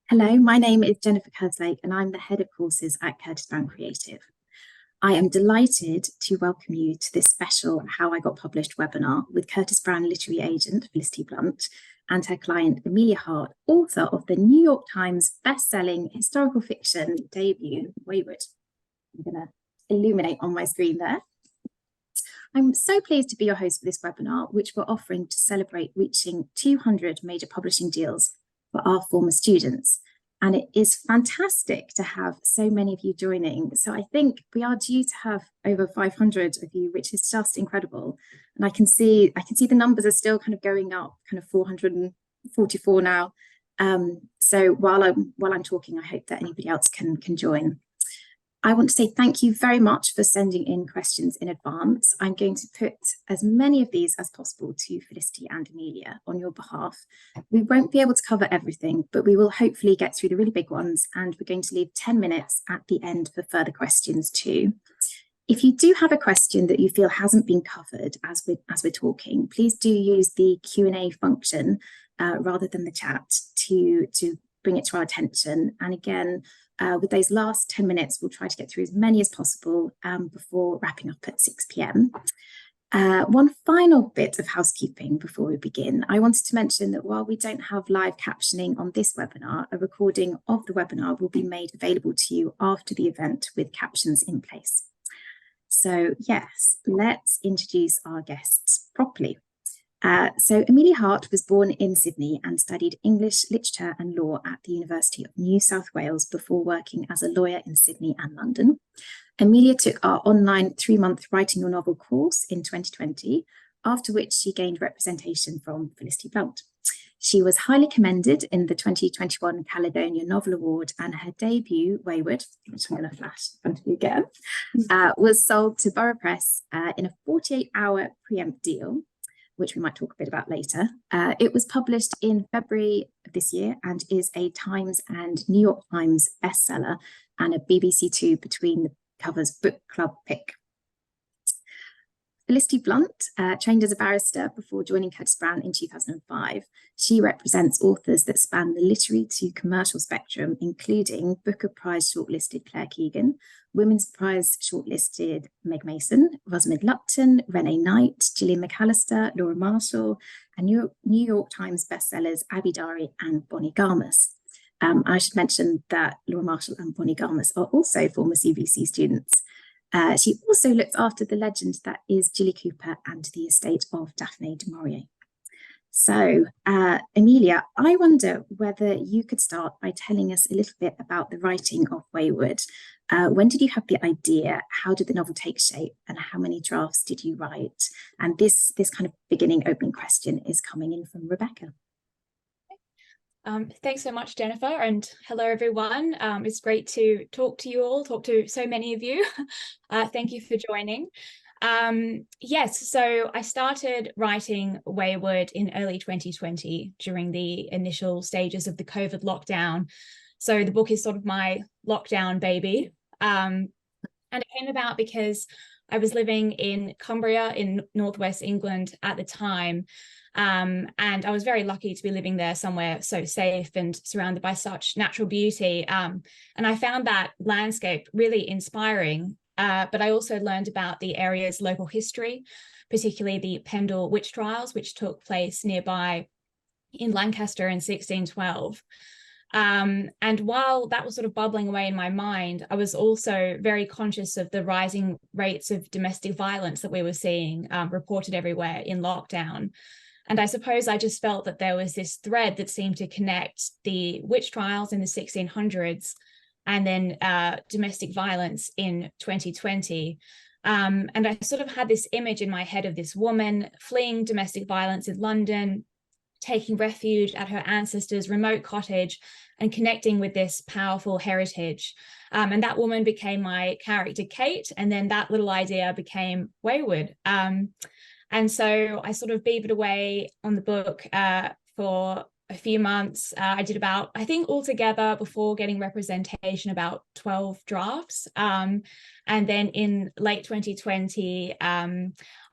Hello, my name is Jennifer Kerslake and I'm the head of courses at Curtis Brown Creative. I am delighted to welcome you to this special How I Got Published webinar with Curtis Brown literary agent Felicity Blunt and her client Emilia Hart, author of the New York Times best-selling historical fiction debut, Wayward. I'm going to illuminate on my screen there. I'm so pleased to be your host for this webinar, which we're offering to celebrate reaching 200 major publishing deals for our former students. And it is fantastic to have so many of you joining. So I think we are due to have over 500 of you, which is just incredible. And I can see the numbers are still kind of going up, kind of 444 now. So while I'm talking, I hope that anybody else can join. I want to say thank you very much for sending in questions in advance. I'm going to put as many of these as possible to Felicity and Emilia on your behalf. We won't be able to cover everything, but we will hopefully get through the really big ones, and we're going to leave 10 minutes at the end for further questions too. If you do have a question that you feel hasn't been covered as we're talking, please do use the Q&A function rather than the chat to bring it to our attention. And again, with those last 10 minutes, we'll try to get through as many as possible before wrapping up at 6 p.m. One final bit of housekeeping before we begin. I wanted to mention that while we don't have live captioning on this webinar, a recording of the webinar will be made available to you after the event with captions in place. So yes, let's introduce our guests properly. So Emilia Hart was born in Sydney and studied English, literature and law at the University of New South Wales before working as a lawyer in Sydney and London. Emilia took our online 3-month writing your novel course in 2020, after which she gained representation from Felicity Blunt. She was highly commended in the 2021 Caledonia Novel Award, and her debut, Weyward, which I'm going to flash in front of you again, was sold to Borough Press in a 48-hour preempt deal, which we might talk a bit about later. It was published in February of this year and is a Times and New York Times bestseller and a BBC Two Between the Covers book club pick. Felicity Blunt trained as a barrister before joining Curtis Brown in 2005. She represents authors that span the literary to commercial spectrum, including Booker Prize shortlisted Claire Keegan, Women's Prize shortlisted Meg Mason, Rosamund Lupton, Renee Knight, Gillian McAllister, Laura Marshall, and New York Times bestsellers Abby Dari and Bonnie Garmus. I should mention that Laura Marshall and Bonnie Garmus are also former CBC students. She also looked after the legend that is Jilly Cooper and the estate of Daphne du Maurier. So, Emilia, I wonder whether you could start by telling us a little bit about the writing of Wayward. When did you have the idea? How did the novel take shape? And how many drafts did you write? And this kind of opening question is coming in from Rebecca. Thanks so much, Jennifer, and hello, everyone. It's great to talk to you all, talk to so many of you. Thank you for joining. Yes, so I started writing Wayward in early 2020 during the initial stages of the COVID lockdown. So the book is sort of my lockdown baby. And it came about because I was living in Cumbria in northwest England at the time. And I was very lucky to be living there somewhere so safe and surrounded by such natural beauty. And I found that landscape really inspiring. But I also learned about the area's local history, particularly the Pendle witch trials, which took place nearby in Lancaster in 1612. And while that was sort of bubbling away in my mind, I was also very conscious of the rising rates of domestic violence that we were seeing reported everywhere in lockdown. And I suppose I just felt that there was this thread that seemed to connect the witch trials in the 1600s and then domestic violence in 2020. And I sort of had this image in my head of this woman fleeing domestic violence in London, taking refuge at her ancestors' remote cottage and connecting with this powerful heritage. And that woman became my character, Kate, and then that little idea became Wayward. And so I sort of beavered away on the book for a few months. I did about, I think altogether before getting representation, about 12 drafts. And then in late 2020,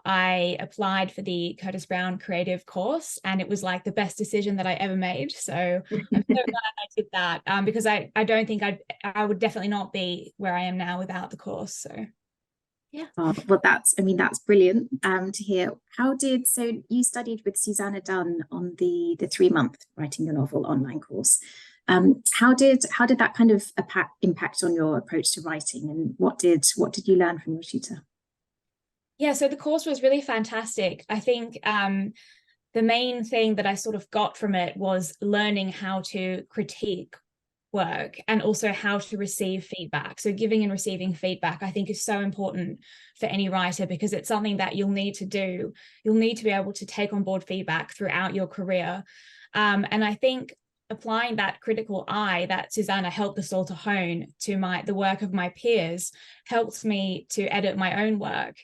I applied for the Curtis Brown creative course, and it was like the best decision that I ever made. So I'm so glad I did that, because I don't think I would definitely not be where I am now without the course. So yeah. Oh, well, that's brilliant to hear. So you studied with Susanna Dunn on the 3-month writing your novel online course. How did that kind of impact on your approach to writing, and what did you learn from your tutor? Yeah, so the course was really fantastic. I think the main thing that I sort of got from it was learning how to critique work and also how to receive feedback. So giving and receiving feedback, I think, is so important for any writer, because it's something that you'll need to do. You'll need to be able to take on board feedback throughout your career. And I think applying that critical eye that Susanna helped us all to hone to the work of my peers helped me to edit my own work.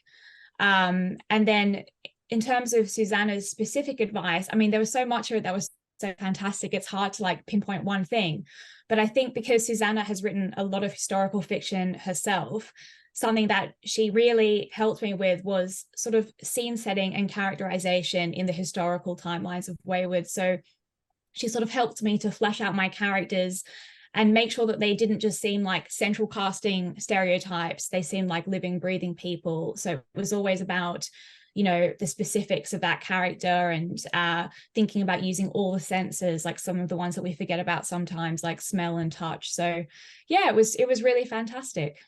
And then in terms of Susanna's specific advice, I mean, there was so much of it that was so fantastic. It's hard to like pinpoint one thing. But I think because Susanna has written a lot of historical fiction herself, something that she really helped me with was sort of scene setting and characterization in the historical timelines of Wayward. So she sort of helped me to flesh out my characters and make sure that they didn't just seem like central casting stereotypes. They seemed like living, breathing people. So it was always about, you know, the specifics of that character, and thinking about using all the senses, like some of the ones that we forget about sometimes, like smell and touch. So yeah, it was really fantastic.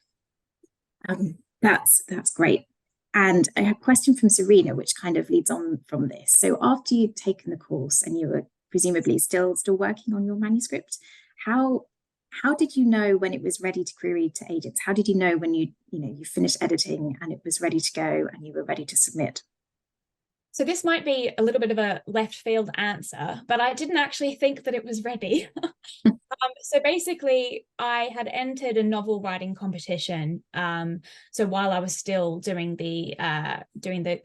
That's great. And I have a question from Serena, which kind of leads on from this. So after you'd taken the course and you were presumably still working on your manuscript, how did you know when it was ready to query to agents? How did you know when you finished editing and it was ready to go and you were ready to submit? So this might be a little bit of a left field answer, but I didn't actually think that it was ready. So basically, I had entered a novel writing competition. So while I was still doing the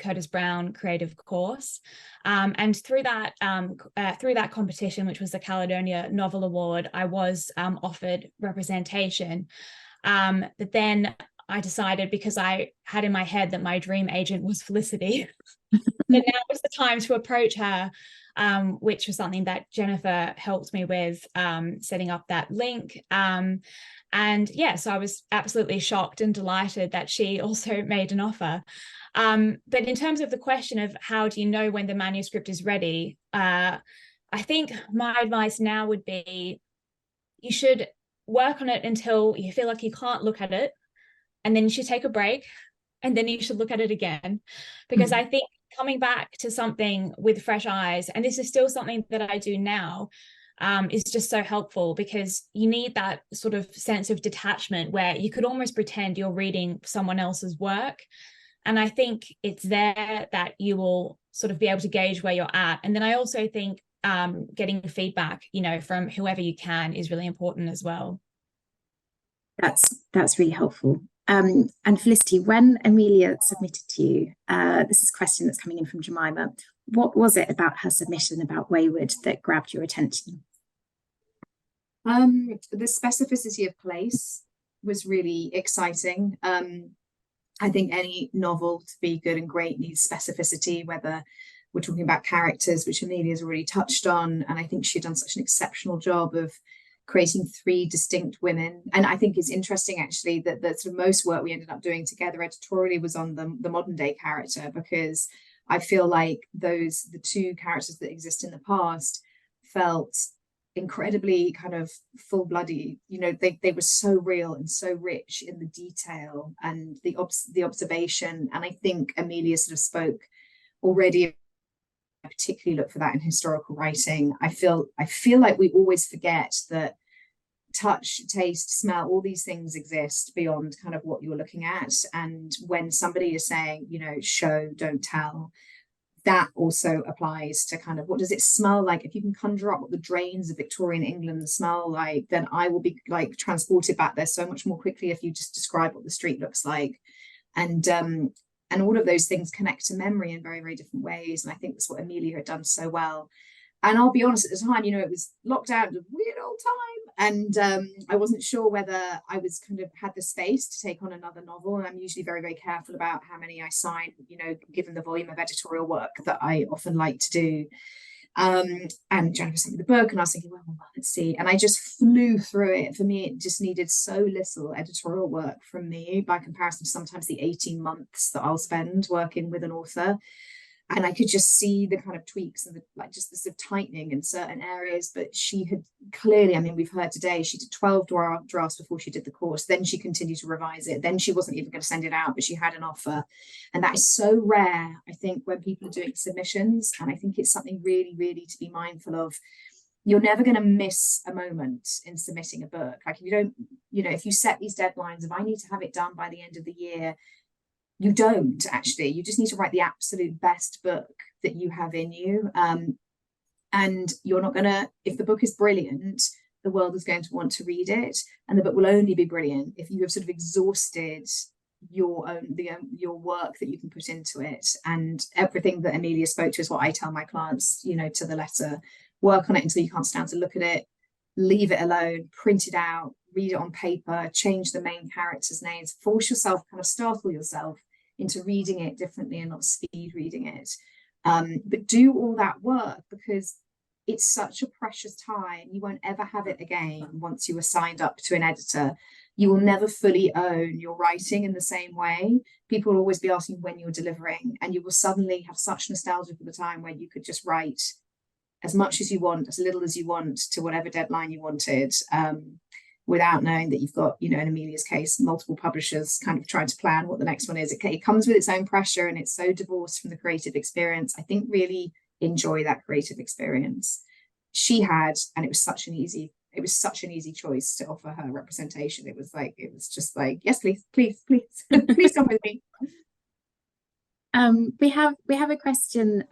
Curtis Brown creative course, and through that competition, which was the Caledonia Novel Award, I was offered representation. But then I decided, because I had in my head that my dream agent was Felicity, that now was the time to approach her. Which was something that Jennifer helped me with, setting up that link. And yeah, so I was absolutely shocked and delighted that she also made an offer. But in terms of the question of how do you know when the manuscript is ready, I think my advice now would be you should work on it until you feel like you can't look at it, and then you should take a break, and then you should look at it again. Because I think coming back to something with fresh eyes, and this is still something that I do now, is just so helpful, because you need that sort of sense of detachment where you could almost pretend you're reading someone else's work. And I think it's there that you will sort of be able to gauge where you're at. And then I also think getting feedback, from whoever you can is really important as well. That's really helpful. And Felicity, when Emilia submitted to you, this is a question that's coming in from Jemima. What was it about her submission about Wayward that grabbed your attention? The specificity of place was really exciting. I think any novel to be good and great needs specificity, whether we're talking about characters, which Emilia's already touched on. And I think she'd done such an exceptional job of creating 3 distinct women. And I think it's interesting, actually, that the sort of most work we ended up doing together editorially was on the modern day character, because I feel like the 2 characters that exist in the past felt incredibly kind of full-bloody. They were so real and so rich in the detail and the observation. And I think Emilia sort of spoke already. I particularly look for that in historical writing. I feel like we always forget that touch, taste, smell, all these things exist beyond kind of what you're looking at. And when somebody is saying, show, don't tell, that also applies to kind of what does it smell like. If you can conjure up what the drains of Victorian England smell like, then I will be like transported back there so much more quickly if you just describe what the street looks like. And all of those things connect to memory in very, very different ways. And I think that's what Emilia had done so well. And I'll be honest, at the time, it was lockdown, it was a weird old time. And I wasn't sure whether I was kind of had the space to take on another novel. And I'm usually very, very careful about how many I sign, given the volume of editorial work that I often like to do. And Jennifer sent me the book, and I was thinking, well, let's see. And I just flew through it. For me, it just needed so little editorial work from me by comparison to sometimes the 18 months that I'll spend working with an author. And I could just see the kind of tweaks and just the sort of tightening in certain areas. But she had clearly, I mean, we've heard today, she did 12 drafts before she did the course. Then she continued to revise it. Then she wasn't even going to send it out, but she had an offer. And that is so rare, I think, when people are doing submissions. And I think it's something really, really to be mindful of. You're never going to miss a moment in submitting a book. Like if you don't, if you set these deadlines, if I need to have it done by the end of the year, you don't actually. You just need to write the absolute best book that you have in you. And you're not going to, if the book is brilliant, the world is going to want to read it. And the book will only be brilliant if you have sort of exhausted your work that you can put into it. And everything that Emilia spoke to is what I tell my clients, to the letter. Work on it until you can't stand to look at it. Leave it alone, print it out, read it on paper, change the main characters' names, force yourself, kind of startle yourself into reading it differently and not speed reading it. But do all that work, because it's such a precious time. You won't ever have it again once you are signed up to an editor. You will never fully own your writing in the same way. People will always be asking when you're delivering, and you will suddenly have such nostalgia for the time when you could just write as much as you want, as little as you want, to whatever deadline you wanted, without knowing that you've got, in Emilia's case, multiple publishers kind of trying to plan what the next one is. It comes with its own pressure, and it's so divorced from the creative experience. I think really enjoy that creative experience. She had, and it was such an easy choice to offer her representation. It was just like, yes, please, please, please, please come with me. We have a question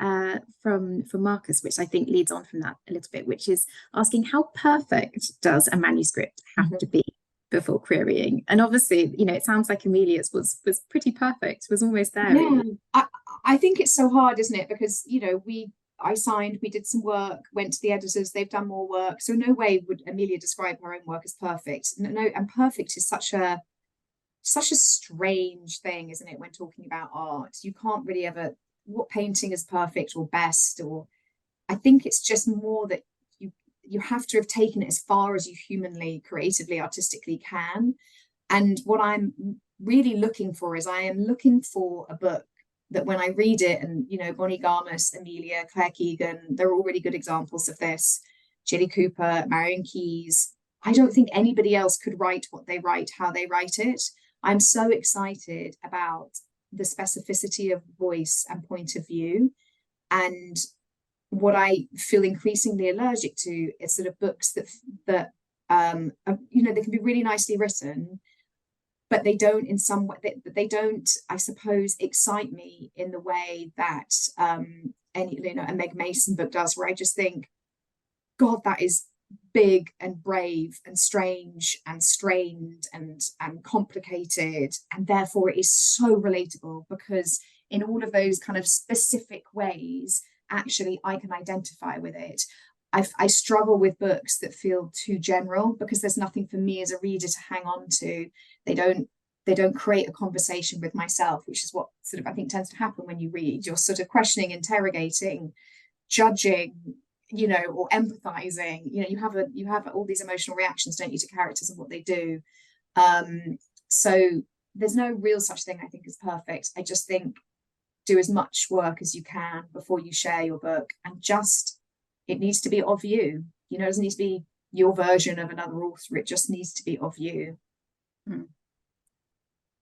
from Marcus, which I think leads on from that a little bit, which is asking, how perfect does a manuscript have to be before querying? And obviously, it sounds like Emilia's was pretty perfect, was almost there. Yeah, I think it's so hard, isn't it? Because I signed, we did some work, went to the editors, they've done more work. So no way would Emilia describe her own work as perfect. No, and perfect is such a strange thing, isn't it, when talking about art? You can't really ever, what painting is perfect or best, or I think it's just more that you have to have taken it as far as you humanly, creatively, artistically can. And what I'm really looking for is, I am looking for a book that when I read it, and Bonnie Garmus, Emilia, Claire Keegan, they're all really good examples of this, Jilly Cooper, Marion Keyes, I don't think anybody else could write what they write, how they write it. I'm so excited about the specificity of voice and point of view. And what I feel increasingly allergic to is sort of books that they can be really nicely written, but they don't, in some way, they don't, I suppose, excite me in the way that a Meg Mason book does, where I just think, God, that is big and brave and strange and strained and complicated, and therefore it is so relatable, because in all of those kind of specific ways, actually I can identify with it. I struggle with books that feel too general, because there's nothing for me as a reader to hang on to. They don't create a conversation with myself, which is what sort of I think tends to happen when you read. You're sort of questioning, interrogating, judging, or empathizing. You have all these emotional reactions, don't you, to characters and what they do. So there's no real such thing, I think, as perfect. I just think do as much work as you can before you share your book, and just it needs to be of you. It doesn't need to be your version of another author. It just needs to be of you.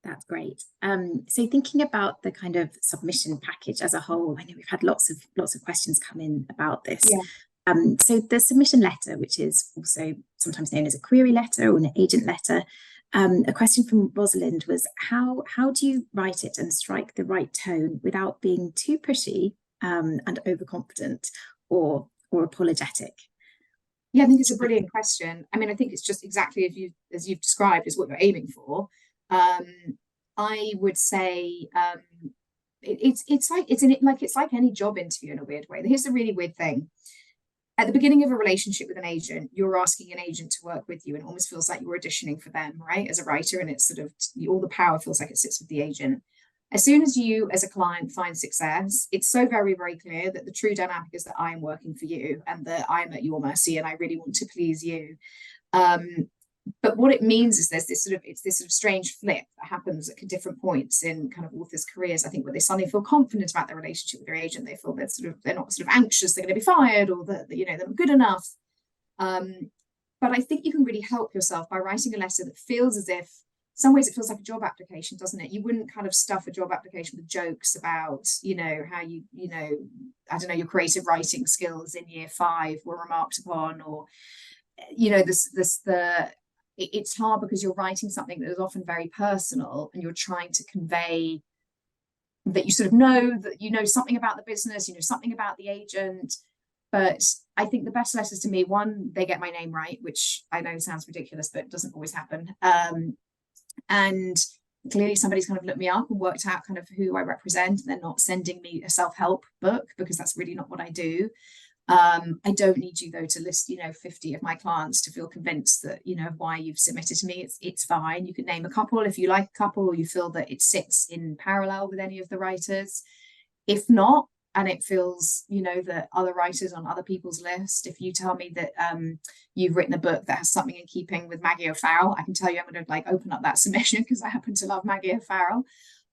That's great. So thinking about the kind of submission package as a whole, I know we've had lots of questions come in about this. Yeah. So the submission letter, which is also sometimes known as a query letter or an agent letter, a question from Rosalind was, how do you write it and strike the right tone without being too pushy and overconfident or apologetic? Yeah, I think it's a brilliant question. I mean, I think it's just exactly as you've described is what you're aiming for. I would say it's like any job interview in a weird way. Here's the really weird thing. at the beginning of a relationship with an agent, you're asking an agent to work with you, and it almost feels like you're auditioning for them, right? As a writer, and it's sort of all the power feels like it sits with the agent. As soon as you, as a client, find success, it's so very, very clear that the true dynamic is that I'm working for you and that I'm at your mercy and I really want to please you. But what it means is there's this sort of strange flip that happens at different points in kind of authors' careers. I think where they suddenly feel confident about their relationship with their agent, they feel they're not sort of anxious they're going to be fired, or that they're not good enough. But I think you can really help yourself by writing a letter that feels as if, some ways it feels like a job application, doesn't it? You wouldn't kind of stuff a job application with jokes about, how I don't know, your creative writing skills in year 5 were remarked upon, or, it's hard because you're writing something that is often very personal, and you're trying to convey that you sort of know that you know something about the business, something about the agent. But I think the best letters to me, one, they get my name right, which I know sounds ridiculous, but it doesn't always happen. And clearly somebody's kind of looked me up and worked out kind of who I represent, and they're not sending me a self-help book, because that's really not what I do. I don't need you though to list 50 of my clients to feel convinced that why you've submitted to me. It's fine. You can name a couple if you like a couple, or you feel that it sits in parallel with any of the writers. If not, and it feels that other writers on other people's list, if you tell me that you've written a book that has something in keeping with Maggie O'Farrell, I can tell you I'm going to open up that submission because I happen to love Maggie O'Farrell.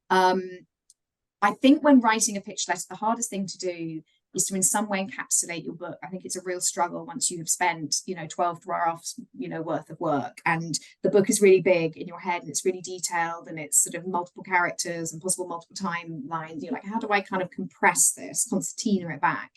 I think when writing a pitch letter, the hardest thing to do is to in some way encapsulate your book. I think it's a real struggle once you have spent 12 drafts worth of work, and the book is really big in your head and it's really detailed and it's sort of multiple characters and possible multiple timelines. You're like, how do I kind of compress this, concertina it back?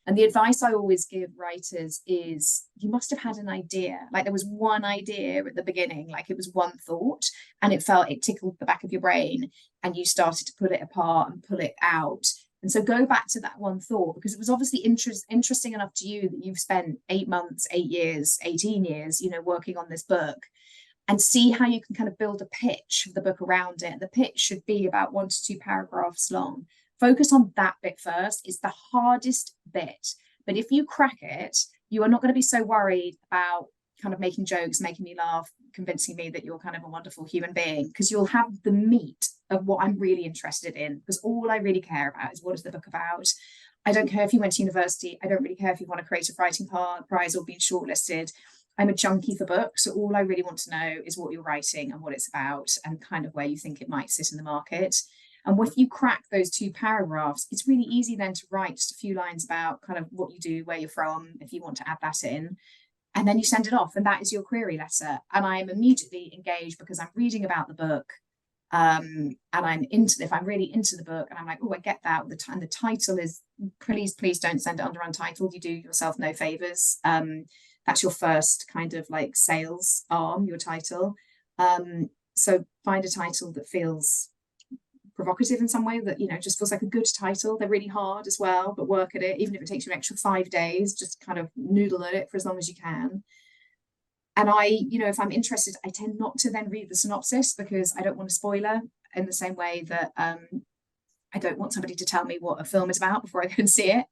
And the advice I always give writers is, you must have had an idea. Like there was one idea at the beginning, like it was one thought, and it tickled the back of your brain, and you started to pull it apart and pull it out. And so go back to that one thought, because it was obviously interesting enough to you that you've spent 8 months, 8 years, 18 years, working on this book, and see how you can kind of build a pitch of the book around it. The pitch should be about 1 to 2 paragraphs long. Focus on that bit first. It's the hardest bit. But if you crack it, you are not going to be so worried about kind of making jokes, making me laugh, convincing me that you're kind of a wonderful human being, because you'll have the meat of what I'm really interested in, because all I really care about is, what is the book about? I don't care if you went to university. I don't really care if you won a creative writing prize or been shortlisted. I'm a junkie for books, so all I really want to know is what you're writing and what it's about, and kind of where you think it might sit in the market. And if you crack those 2 paragraphs, it's really easy then to write just a few lines about kind of what you do, where you're from, if you want to add that in. And then you send it off, and that is your query letter. And I am immediately engaged because I'm reading about the book, and I'm if I'm really into the book, and I'm like, oh, I get that. And the title is, please don't send it under untitled. You do yourself no favors. That's your first kind of like sales arm, your title. So find a title that feels provocative in some way, that just feels like a good title. They're really hard as well, but work at it. Even if it takes you an extra 5 days, just kind of noodle at it for as long as you can. And if I'm interested, I tend not to then read the synopsis, because I don't want a spoiler, in the same way that I don't want somebody to tell me what a film is about before I go and see it.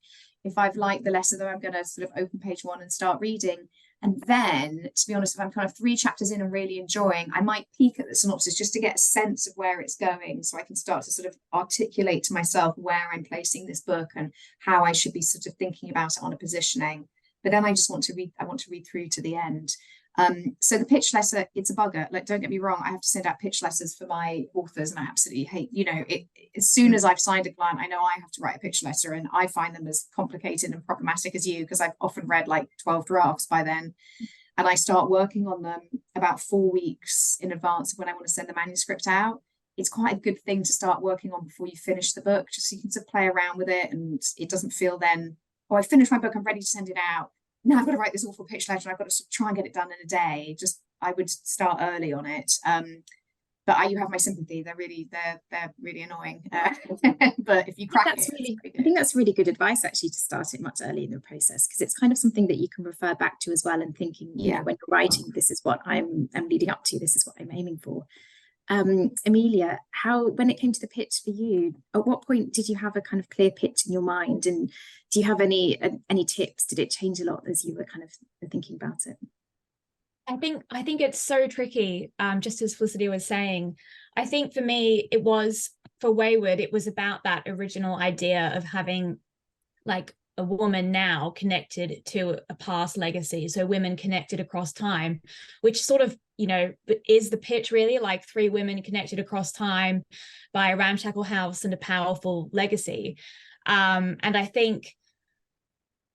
If I've liked the letter, though, I'm going to sort of open page 1 and start reading. And then, to be honest, if I'm kind of 3 chapters in and really enjoying, I might peek at the synopsis just to get a sense of where it's going, so I can start to sort of articulate to myself where I'm placing this book and how I should be sort of thinking about it on a positioning. But then I just want to read. I want to read through to the end. So the pitch letter, it's a bugger. Like, don't get me wrong, I have to send out pitch letters for my authors, and I absolutely hate, it. As soon as I've signed a client, I know I have to write a pitch letter, and I find them as complicated and problematic as you, because I've often read like 12 drafts by then, and I start working on them about 4 weeks in advance of when I want to send the manuscript out. It's quite a good thing to start working on before you finish the book, just so you can sort of play around with it, and it doesn't feel then, oh, I finished my book, I'm ready to send it out. Now I've got to write this awful pitch letter, and I've got to try and get it done in a day. I would start early on it. But you have my sympathy. They're really annoying. But if you crack it, I think that's really good advice, actually, to start it much earlier in the process, because it's kind of something that you can refer back to as well, and thinking, when you're writing, this is what I'm leading up to, this is what I'm aiming for. Emilia, when it came to the pitch for you, at what point did you have a kind of clear pitch in your mind? And do you have any tips? Did it change a lot as you were kind of thinking about it? I think it's so tricky, just as Felicity was saying. I think for me, for Wayward, it was about that original idea of having like a woman now connected to a past legacy, so women connected across time, which sort of, is the pitch really, like 3 women connected across time by a ramshackle house and a powerful legacy. And I think,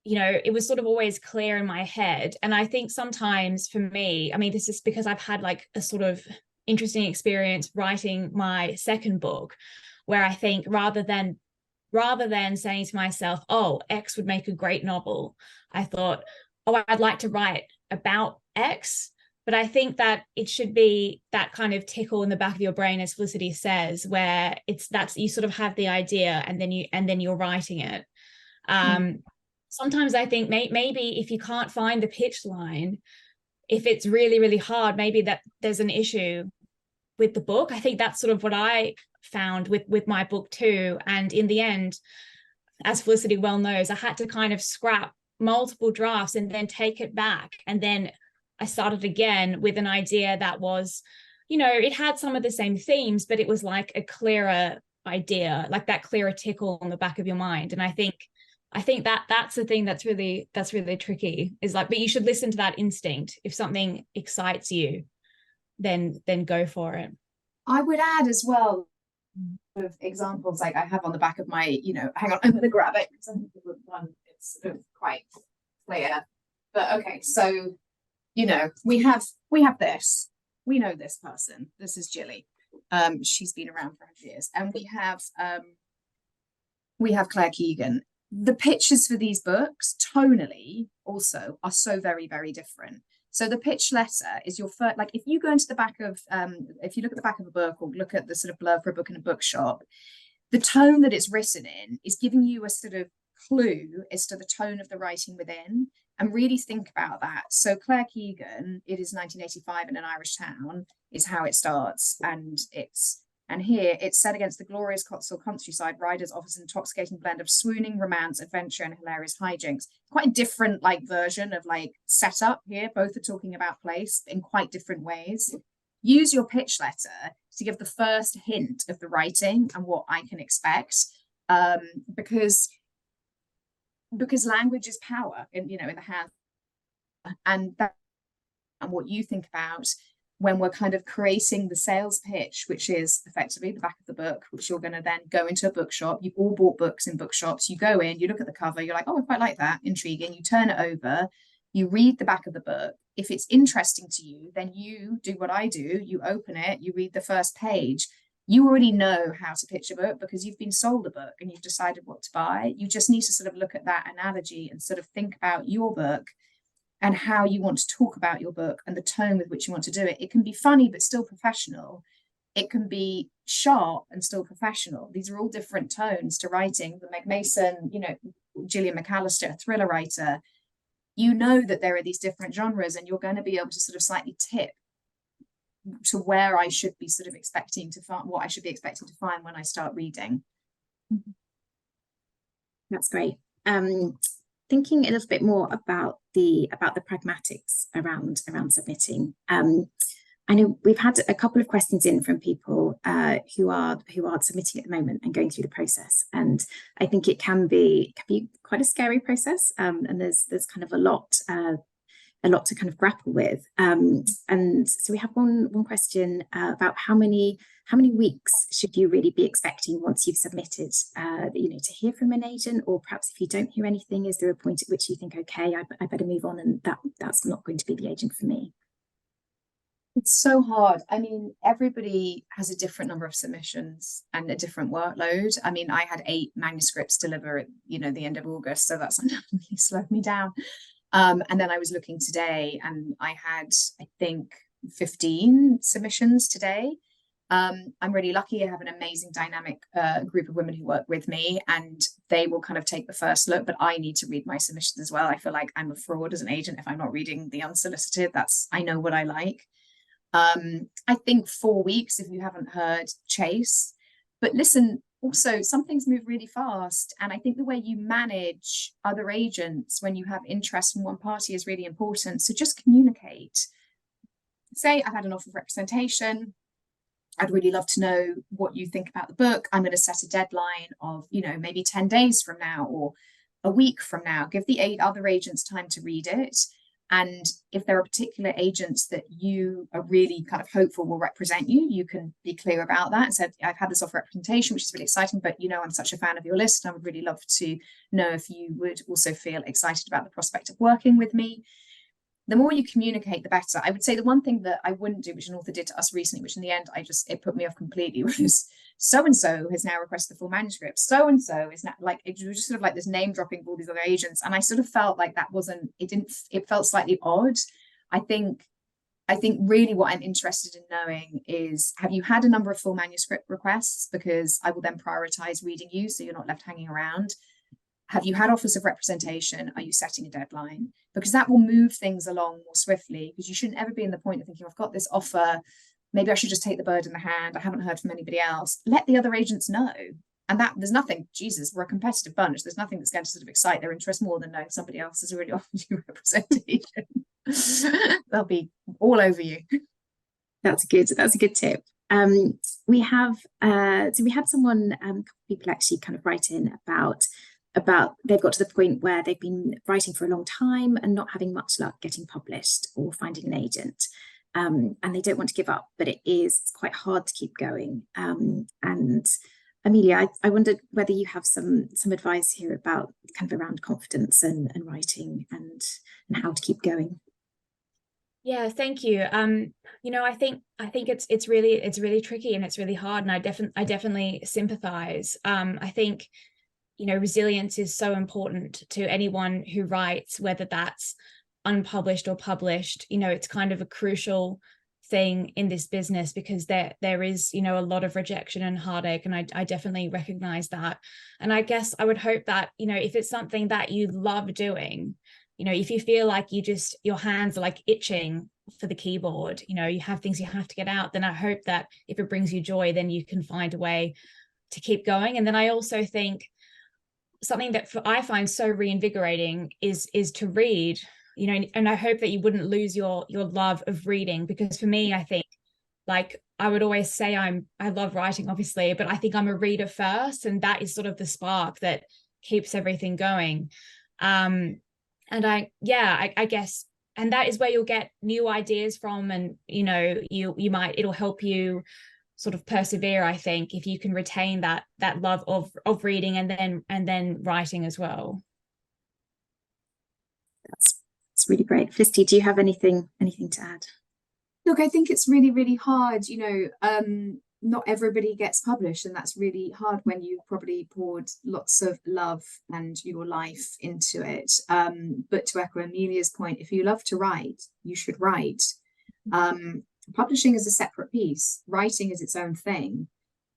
it was sort of always clear in my head. And I think sometimes for me, I mean, this is because I've had like a sort of interesting experience writing my second book, where I think rather than saying to myself, oh, X would make a great novel, I thought, oh, I'd like to write about X. But I think that it should be that kind of tickle in the back of your brain, as Felicity says, where you sort of have the idea and then you're writing it. Sometimes I think maybe if you can't find the pitch line, if it's really, really hard, maybe that there's an issue with the book. I think that's sort of what I found with my book too. And in the end, as Felicity well knows, I had to kind of scrap multiple drafts and then take it back. And then I started again with an idea that was, it had some of the same themes, but it was like a clearer idea, like that clearer tickle on the back of your mind. And I think that's the thing that's really tricky, is like, but you should listen to that instinct. If something excites you, then go for it. I would add as well of examples like I have on the back of my, hang on, I'm going to grab it because I think it's sort of quite clear. But okay, so we have this. We know this person. This is Jilly. She's been around for 100 years, and we have Claire Keegan. The pitches for these books tonally also are so very, very different. So the pitch letter is your first, like if you go into the back of, if you look at the back of a book or look at the sort of blurb for a book in a bookshop, the tone that it's written in is giving you a sort of clue as to the tone of the writing within, and really think about that. So Claire Keegan, it is 1985 in an Irish town, is how it starts. And here it's set against the glorious Cotswold countryside, riders offers an intoxicating blend of swooning, romance, adventure, and hilarious hijinks. Quite a different version of setup here. Both are talking about place in quite different ways. Use your pitch letter to give the first hint of the writing and what I can expect, because language is power in the hands, and what you think about when we're kind of creating the sales pitch, which is effectively the back of the book, which you're going to then go into a bookshop. You've all bought books in bookshops. You go in, you look at the cover, you're like, oh, I quite like that, intriguing. You turn it over, you read the back of the book. If it's interesting to you, then you do what I do. You open it, you read the first page. You already know how to pitch a book because you've been sold a book and you've decided what to buy. You just need to sort of look at that analogy and sort of think about your book and how you want to talk about your book and the tone with which you want to do it. It can be funny, but still professional. It can be sharp and still professional. These are all different tones to writing. The Meg Mason, Gillian McAllister, a thriller writer, that there are these different genres, and you're going to be able to sort of slightly tip to where I should be sort of expecting to find, what I should be expecting to find when I start reading. That's great. Thinking a little bit more about the pragmatics around submitting. I know we've had a couple of questions in from people who are submitting at the moment and going through the process, and I think it can be quite a scary process, and there's kind of a lot to kind of grapple with. And so we have one question about how many weeks should you really be expecting once you've submitted, to hear from an agent, or perhaps if you don't hear anything, is there a point at which you think, okay, I better move on, and that's not going to be the agent for me? It's so hard. I mean, everybody has a different number of submissions and a different workload. I mean, I had 8 manuscripts deliver at, the end of August, so that's undoubtedly slowed me down. And then I was looking today and I had, I think, 15 submissions today. I'm really lucky. I have an amazing dynamic group of women who work with me, and they will kind of take the first look, but I need to read my submissions as well. I feel like I'm a fraud as an agent if I'm not reading the unsolicited. I know what I like. I think 4 weeks if you haven't heard, chase. But listen, also some things move really fast, and I think the way you manage other agents when you have interest from one party is really important. So just communicate. Say, I've had an offer of representation. I'd really love to know what you think about the book. I'm going to set a deadline of, maybe 10 days from now or a week from now. Give the other agents time to read it. And if there are particular agents that you are really kind of hopeful will represent you, you can be clear about that and say, I've had this offer representation, which is really exciting, but I'm such a fan of your list. And I would really love to know if you would also feel excited about the prospect of working with me. The more you communicate, the better. I would say the one thing that I wouldn't do, which an author did to us recently, which in the end, it put me off completely, was so-and-so has now requested the full manuscript. So-and-so is now, like, it was just sort of like this name dropping of all these other agents. And I sort of felt like it felt slightly odd. I think really what I'm interested in knowing is, have you had a number of full manuscript requests? Because I will then prioritize reading you so you're not left hanging around. Have you had offers of representation? Are you setting a deadline? Because that will move things along more swiftly, because you shouldn't ever be in the point of thinking, I've got this offer, maybe I should just take the bird in the hand. I haven't heard from anybody else. Let the other agents know. And that there's nothing, Jesus, we're a competitive bunch. There's nothing that's going to sort of excite their interest more than knowing somebody else has already offered you representation. They'll be all over you. That's a good tip. We had someone, a couple of people actually kind of write in about they've got to the point where they've been writing for a long time and not having much luck getting published or finding an agent. And they don't want to give up, but it's quite hard to keep going. And Emilia, I wondered whether you have some advice here about kind of around confidence and writing and how to keep going. Yeah, thank you. I think it's really tricky and it's really hard, and I definitely sympathize. I think resilience is so important to anyone who writes, whether that's unpublished or published. It's kind of a crucial thing in this business, because there is a lot of rejection and heartache, and I definitely recognize that. And I guess I would hope that if it's something that you love doing, if you feel like your hands are like itching for the keyboard, you have things you have to get out, then I hope that if it brings you joy, then you can find a way to keep going. And then I also think something that I find so reinvigorating is to read, and I hope that you wouldn't lose your love of reading, because for me, I think, like, I would always say I love writing, obviously, but I think I'm a reader first, and that is sort of the spark that keeps everything going. And I guess, and that is where you'll get new ideas from, and it'll help you sort of persevere, I think, if you can retain that love of reading and then writing as well. That's really great. Felicity, do you have anything to add? Look, I think it's really, really hard. Not everybody gets published, and that's really hard when you probably poured lots of love and your life into it. But to echo Emilia's point, if you love to write, you should write. Publishing is a separate piece. Writing is its own thing.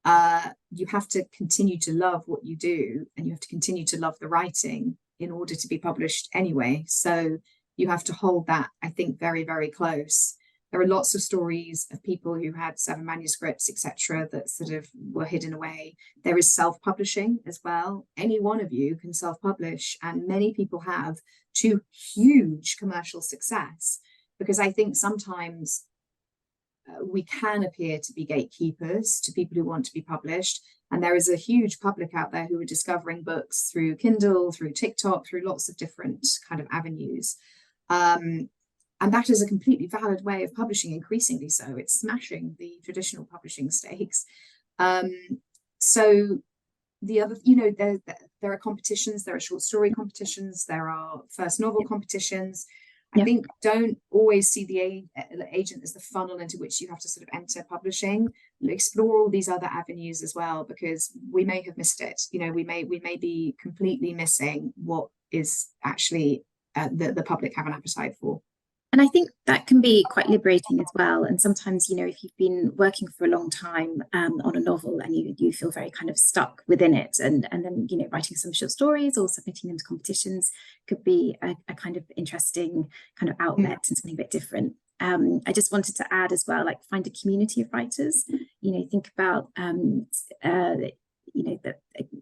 You have to continue to love what you do, and you have to continue to love the writing in order to be published anyway. So you have to hold that, I think, very, very close. There are lots of stories of people who had 7 manuscripts, etc., that sort of were hidden away. There is self-publishing as well. Any one of you can self-publish, and many people have, to huge commercial success, because I think sometimes we can appear to be gatekeepers to people who want to be published. And there is a huge public out there who are discovering books through Kindle, through TikTok, through lots of different kind of avenues. And that is a completely valid way of publishing, increasingly so. It's smashing the traditional publishing stakes. So the other, there are competitions, there are short story competitions, there are first novel competitions. I think don't always see the agent as the funnel into which you have to sort of enter publishing. Explore all these other avenues as well, because we may have missed it. We may be completely missing what is actually the public have an appetite for. And I think that can be quite liberating as well. And sometimes, if you've been working for a long time on a novel and you feel very kind of stuck within it, and then, writing some short stories or submitting them to competitions could be a kind of interesting kind of outlet and something a bit different. I just wanted to add as well, like find a community of writers, you know, think about, you know,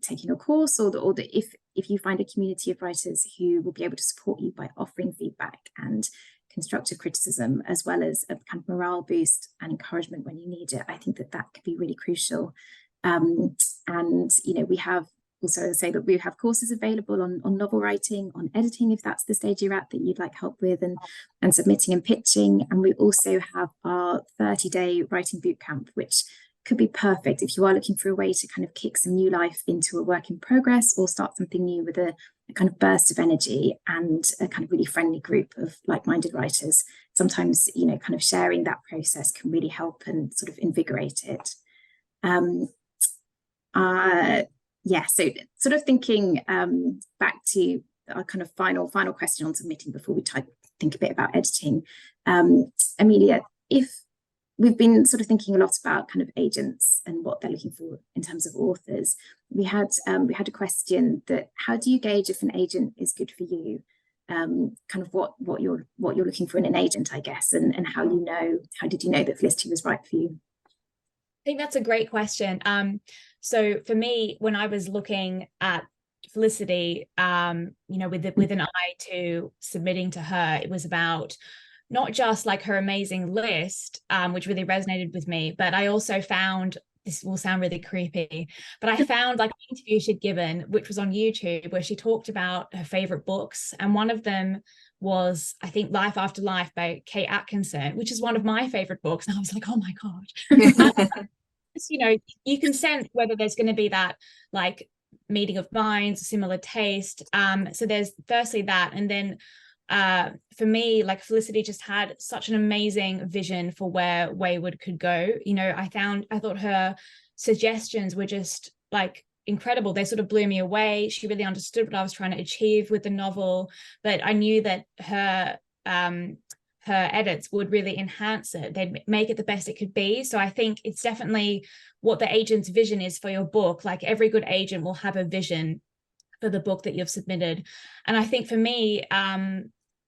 taking a course or if you find a community of writers who will be able to support you by offering feedback and constructive criticism, as well as a kind of morale boost and encouragement when you need it, I think that could be really crucial. And, you know, we have also say that we have courses available on novel writing, on editing, if that's the stage you're at that you'd like help with, and submitting and pitching. And we also have our 30-day writing bootcamp, which could be perfect if you are looking for a way to kind of kick some new life into a work in progress or start something new with a kind of burst of energy and a kind of really friendly group of like-minded writers. Sometimes, you know, kind of sharing that process can really help and sort of invigorate it. Yeah, so sort of thinking back to our kind of final question on submitting before we think a bit about editing. Emilia, if we've been sort of thinking a lot about kind of agents and what they're looking for in terms of authors, we had a question that how do you gauge if an agent is good for you? Kind of what you're looking for in an agent, I guess, and how did you know that Felicity was right for you? I think that's a great question. So for me, when I was looking at Felicity, you know, with an eye to submitting to her, it was about not just like her amazing list, which really resonated with me, but I also found, this will sound really creepy, but I found like an interview she'd given, which was on YouTube, where she talked about her favorite books. And one of them was, I think, Life After Life by Kate Atkinson, which is one of my favorite books. And I was like, oh my God. You know, you can sense whether there's going to be that like meeting of minds, similar taste. So there's firstly that, and then for me, like Felicity just had such an amazing vision for where Wayward could go. You know, I thought her suggestions were just like incredible. They sort of blew me away. She really understood what I was trying to achieve with the novel, but I knew that her edits would really enhance it. They'd make it the best it could be. So I think it's definitely what the agent's vision is for your book. Like every good agent will have a vision for the book that you've submitted. And I think for me,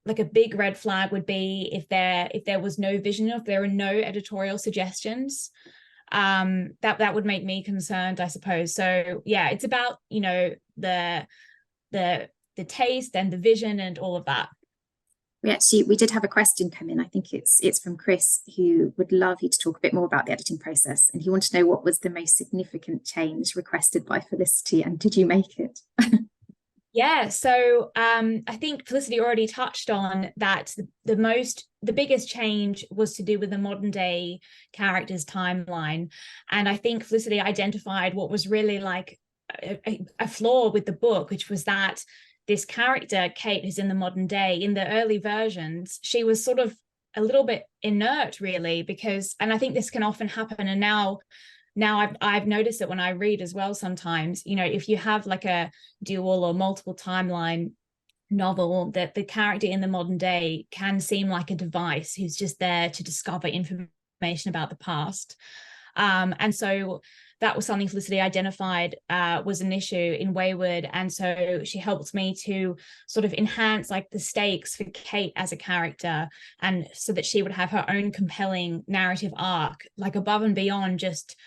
like a big red flag would be if there was no vision, if there were no editorial suggestions, that would make me concerned, I suppose. So yeah, it's about, you know, the taste and the vision and all of that. We did have a question come in. I think it's from Chris, who would love you to talk a bit more about the editing process, and he wanted to know what was the most significant change requested by Felicity, and did you make it? Yeah, so I think Felicity already touched on that. The biggest change was to do with the modern day characters timeline, and I think Felicity identified what was really like a flaw with the book, which was that this character, Kate, who's in the modern day, in the early versions, she was sort of a little bit inert, really, and I think this can often happen. And now I've noticed it when I read as well sometimes, you know, if you have like a dual or multiple timeline novel, that the character in the modern day can seem like a device who's just there to discover information about the past. And so that was something Felicity identified was an issue in Wayward. And so she helped me to sort of enhance like the stakes for Kate as a character, and so that she would have her own compelling narrative arc, like above and beyond just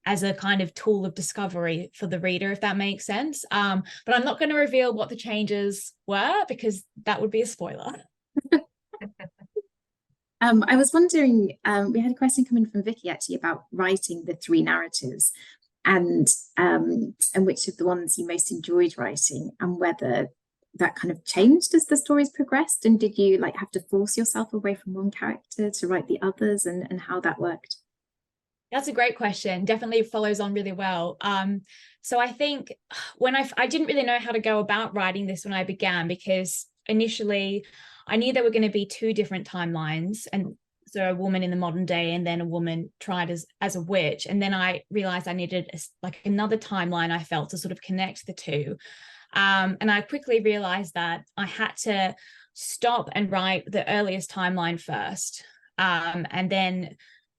as a kind of tool of discovery for the reader, if that makes sense. But I'm not going to reveal what the changes were, because that would be a spoiler. I was wondering, we had a question coming from Vicky actually about writing the 3 narratives, and which of the ones you most enjoyed writing, and whether that kind of changed as the stories progressed, and did you like have to force yourself away from one character to write the others, and how that worked? That's a great question. Definitely follows on really well. So I think when I didn't really know how to go about writing this when I began, because initially I knew there were going to be 2 different timelines, and so a woman in the modern day and then a woman tried as a witch. And then I realized I needed like another timeline, I felt, to sort of connect the 2. And I quickly realized that I had to stop and write the earliest timeline first, and then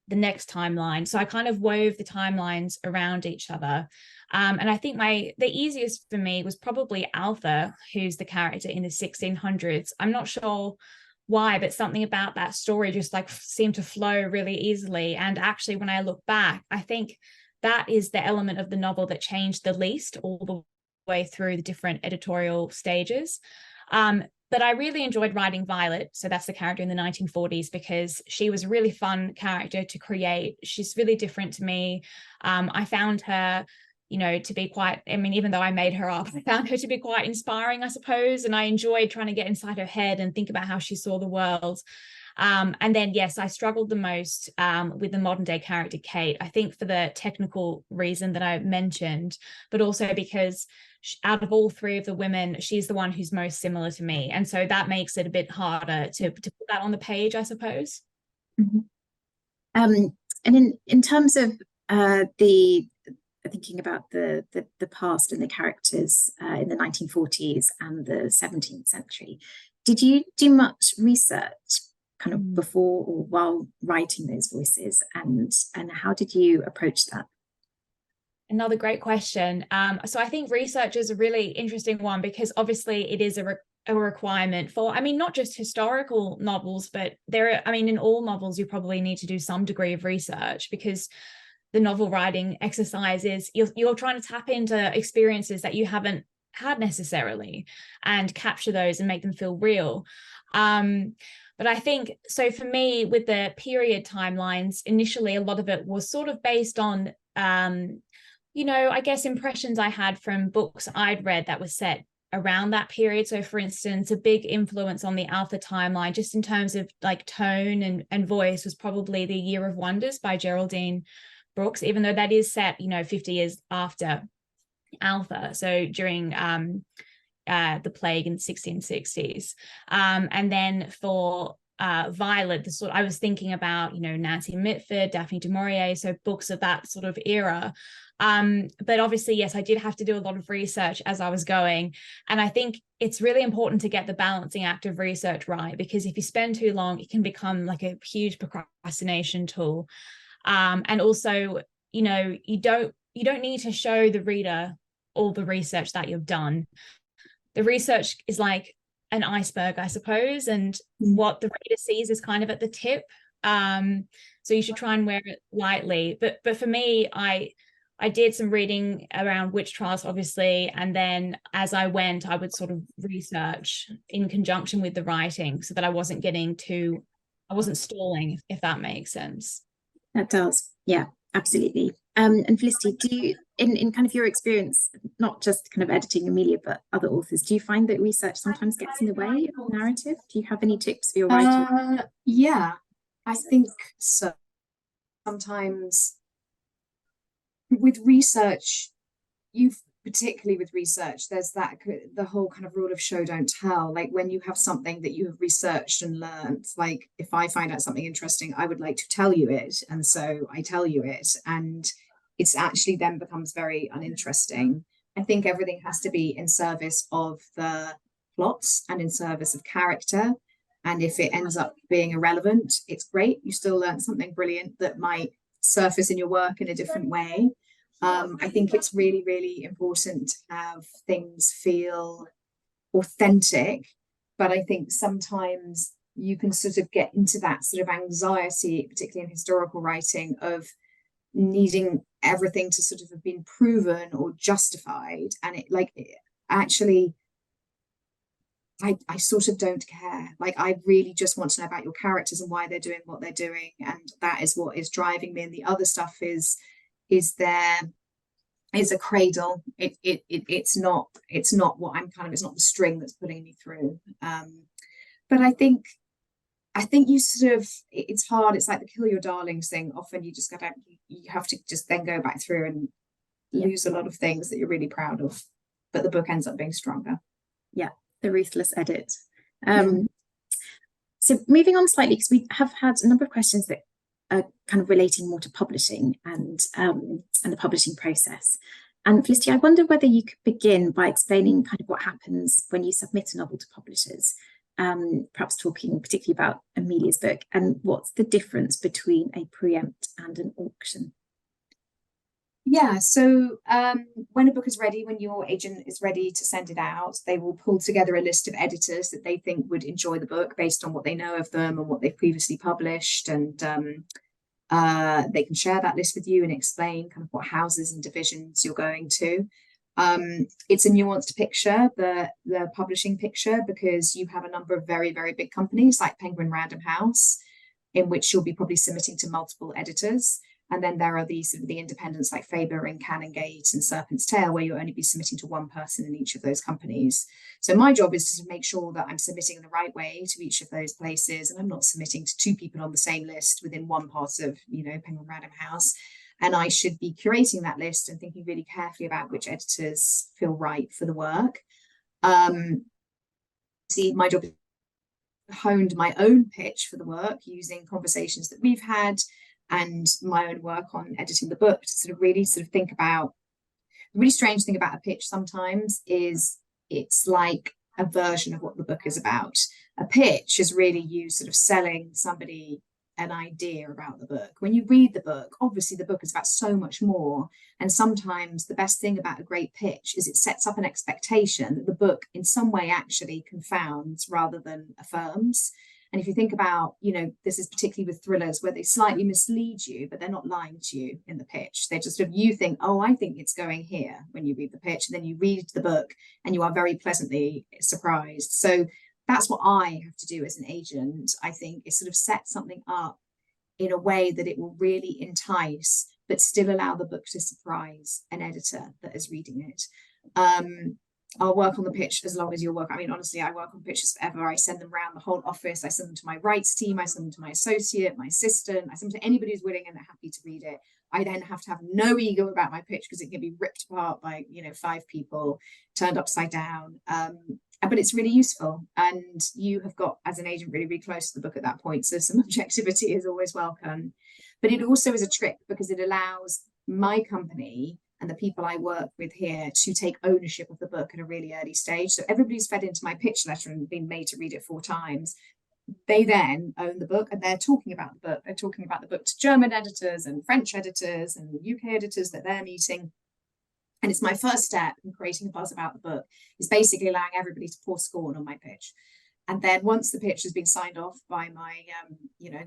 the next timeline. So I kind of wove the timelines around each other. And I think the easiest for me was probably Alpha, who's the character in the 1600s. I'm not sure why, but something about that story just like seemed to flow really easily. And actually, when I look back, I think that is the element of the novel that changed the least all the way through the different editorial stages. But I really enjoyed writing Violet. So that's the character in the 1940s, because she was a really fun character to create. She's really different to me. I found her, you know, to be quite, I mean, even though I made her up, I found her to be quite inspiring, I suppose. And I enjoyed trying to get inside her head and think about how she saw the world. And then, yes, I struggled the most with the modern day character, Kate, I think for the technical reason that I mentioned, but also because out of all three of the women, she's the one who's most similar to me. And so that makes it a bit harder to put that on the page, I suppose. Mm-hmm. And in terms of the thinking about the past and the characters in the 1940s and the 17th century, did you do much research kind of before or while writing those voices, and how did you approach that? Another great question. So I think research is a really interesting one, because obviously it is a requirement for, I mean, not just historical novels, but I mean, in all novels, you probably need to do some degree of research, because the novel writing exercise is you're trying to tap into experiences that you haven't had necessarily and capture those and make them feel real. But I think, so for me, with the period timelines, initially, a lot of it was sort of based on, you know, I guess impressions I had from books I'd read that were set around that period. So for instance, a big influence on the Alpha timeline, just in terms of like tone and voice, was probably The Year of Wonders by Geraldine Brooks, even though that is set, you know, 50 years after Alpha, so during the plague in the 1660s. And then for Violet, I was thinking about, you know, Nancy Mitford, Daphne du Maurier, so books of that sort of era. But obviously, yes, I did have to do a lot of research as I was going. And I think it's really important to get the balancing act of research right, because if you spend too long, it can become like a huge procrastination tool. And also, you know, you don't need to show the reader all the research that you've done. The research is like an iceberg, I suppose, and what the reader sees is kind of at the tip. So you should try and wear it lightly. But for me, I did some reading around witch trials, obviously, and then as I went, I would sort of research in conjunction with the writing, so that I wasn't stalling, if that makes sense. That does, yeah, absolutely. And Felicity, do you, in kind of your experience, not just kind of editing Emilia, but other authors, do you find that research sometimes gets in the way of narrative? Do you have any tips for your writing? Yeah, I think so. Sometimes with research, particularly with research, there's the whole kind of rule of show don't tell. Like when you have something that you have researched and learned, like if I find out something interesting, I would like to tell you it, and so I tell you it, and it's actually then becomes very uninteresting. I think everything has to be in service of the plots and in service of character, and if it ends up being irrelevant, it's great, you still learn something brilliant that might surface in your work in a different way. I think it's really, really important to have things feel authentic, but I think sometimes you can sort of get into that sort of anxiety, particularly in historical writing, of needing everything to sort of have been proven or justified. And actually, I sort of don't care. Like, I really just want to know about your characters and why they're doing what they're doing, and that is what is driving me. And the other stuff is a cradle. It's not what I'm kind of, it's not the string that's putting me through. But I think you sort of, it's hard. It's like the kill your darlings thing. Often you just you have to just then go back through and lose a lot of things that you're really proud of, but the book ends up being stronger. Yeah, the ruthless edit. So moving on slightly, because we have had a number of questions that are kind of relating more to publishing and the publishing process. And Felicity, I wonder whether you could begin by explaining kind of what happens when you submit a novel to publishers, perhaps talking particularly about Emilia's book, and what's the difference between a preempt and an auction? Yeah, so when a book is ready, when your agent is ready to send it out, they will pull together a list of editors that they think would enjoy the book based on what they know of them and what they've previously published. And they can share that list with you and explain kind of what houses and divisions you're going to. It's a nuanced picture, the publishing picture, because you have a number of very, very big companies like Penguin Random House, in which you'll be probably submitting to multiple editors. And then there are these sort of the independents like Faber and Canongate and Serpent's Tail, where you'll only be submitting to one person in each of those companies. So my job is to make sure that I'm submitting in the right way to each of those places, and I'm not submitting to two people on the same list within one part of, Penguin Random House. And I should be curating that list and thinking really carefully about which editors feel right for the work. See, my job is honed my own pitch for the work using conversations that we've had and my own work on editing the book to sort of really think about. The really strange thing about a pitch sometimes is it's like a version of what the book is about. A pitch is really you sort of selling somebody an idea about the book. When you read the book, obviously the book is about so much more. And sometimes the best thing about a great pitch is it sets up an expectation that the book in some way actually confounds rather than affirms. And if you think about, this is particularly with thrillers where they slightly mislead you, but they're not lying to you in the pitch. They're just you think, oh, I think it's going here when you read the pitch. And then you read the book and you are very pleasantly surprised. So that's what I have to do as an agent, I think, is sort of set something up in a way that it will really entice, but still allow the book to surprise an editor that is reading it. I'll work on the pitch as long as you'll work. I mean, honestly, I work on pitches forever. I send them around the whole office. I send them to my rights team. I send them to my associate, my assistant. I send them to anybody who's willing and happy to read it. I then have to have no ego about my pitch because it can be ripped apart by, 5 people, turned upside down. But it's really useful. And you have got, as an agent, really, really close to the book at that point. So some objectivity is always welcome. But it also is a trick because it allows my company and the people I work with here to take ownership of the book at a really early stage. So everybody's fed into my pitch letter and been made to read it 4 times. They then own the book and they're talking about the book. They're talking about the book to German editors and French editors and UK editors that they're meeting. And it's my first step in creating a buzz about the book, is basically allowing everybody to pour scorn on my pitch. And then once the pitch has been signed off by my,